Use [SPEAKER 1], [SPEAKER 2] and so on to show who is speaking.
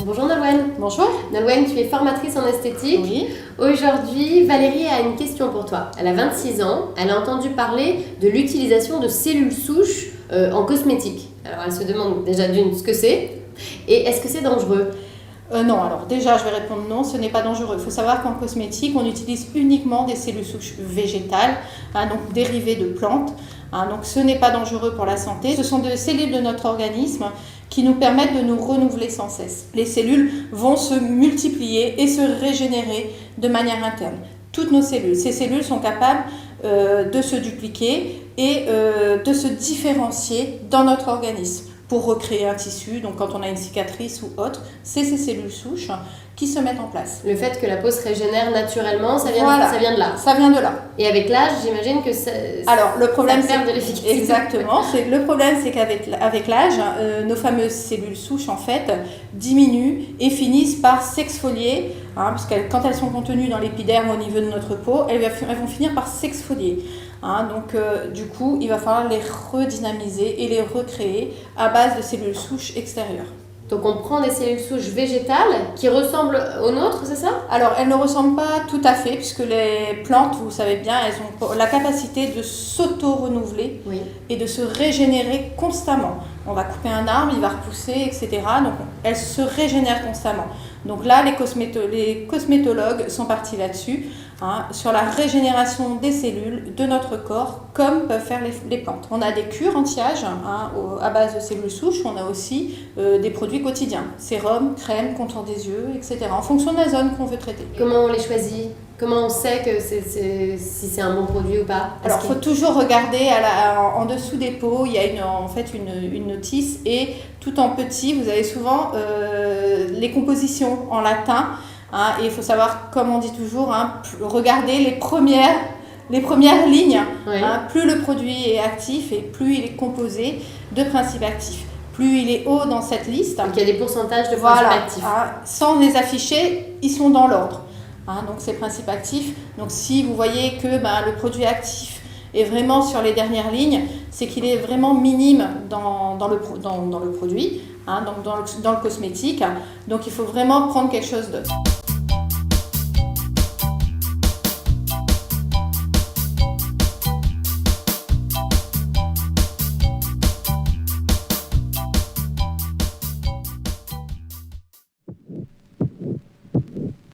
[SPEAKER 1] Bonjour Nolwenn.
[SPEAKER 2] Bonjour.
[SPEAKER 1] Nolwenn, tu es formatrice en esthétique.
[SPEAKER 2] Oui.
[SPEAKER 1] Aujourd'hui, Valérie a une question pour toi. Elle a 26 ans, elle a entendu parler de l'utilisation de cellules souches en cosmétique. Alors elle se demande déjà d'une ce que c'est et est-ce que c'est dangereux ?
[SPEAKER 2] Non, alors déjà je vais répondre non, ce n'est pas dangereux. Il faut savoir qu'en cosmétique, on utilise uniquement des cellules souches végétales, donc dérivées de plantes. Donc ce n'est pas dangereux pour la santé. Ce sont des cellules de notre organisme qui nous permettent de nous renouveler sans cesse. Les cellules vont se multiplier et se régénérer de manière interne. Toutes nos cellules, ces cellules sont capables de se dupliquer et de se différencier dans notre organisme pour recréer un tissu. Donc quand on a une cicatrice ou autre, c'est ces cellules souches qui se mettent en place.
[SPEAKER 1] Le fait que la peau se régénère naturellement, ça vient de là.
[SPEAKER 2] Ça vient de là.
[SPEAKER 1] Et avec l'âge, j'imagine que ça perd de l'efficacité.
[SPEAKER 2] Exactement. Le problème, c'est qu'avec l'âge, nos fameuses cellules souches, en fait, diminuent et finissent par s'exfolier, parce que quand elles sont contenues dans l'épiderme au niveau de notre peau, elles vont finir par s'exfolier. Donc, du coup, il va falloir les redynamiser et les recréer à base de cellules souches extérieures.
[SPEAKER 1] Donc on prend des cellules souches végétales qui ressemblent aux nôtres, c'est ça ?
[SPEAKER 2] Alors elles ne ressemblent pas tout à fait, puisque les plantes, vous savez bien, elles ont la capacité de s'auto-renouveler et de se régénérer constamment. On va couper un arbre, il va repousser, etc. Donc elles se régénèrent constamment. Donc là, les cosmétologues sont partis là-dessus, sur la régénération des cellules de notre corps, comme peuvent faire les plantes. On a des cures anti-âge à base de cellules souches, on a aussi des produits quotidiens, sérum, crème, contour des yeux, etc. en fonction de la zone qu'on veut traiter.
[SPEAKER 1] Comment on les choisit ? Comment on sait que si c'est un bon produit ou pas ?
[SPEAKER 2] Alors, il faut toujours regarder en dessous des pots, il y a une notice, et tout en petit, vous avez souvent les compositions en latin. Et il faut savoir, comme on dit toujours, regarder les premières lignes. Plus le produit est actif et plus il est composé de principes actifs. Plus il est haut dans cette liste.
[SPEAKER 1] Donc il y a des pourcentages de principes actifs.
[SPEAKER 2] Sans les afficher, ils sont dans l'ordre. Donc ces principes actifs. Donc si vous voyez que le produit actif est vraiment sur les dernières lignes, c'est qu'il est vraiment minime dans le produit, donc dans le cosmétique. Donc il faut vraiment prendre quelque chose d'autre.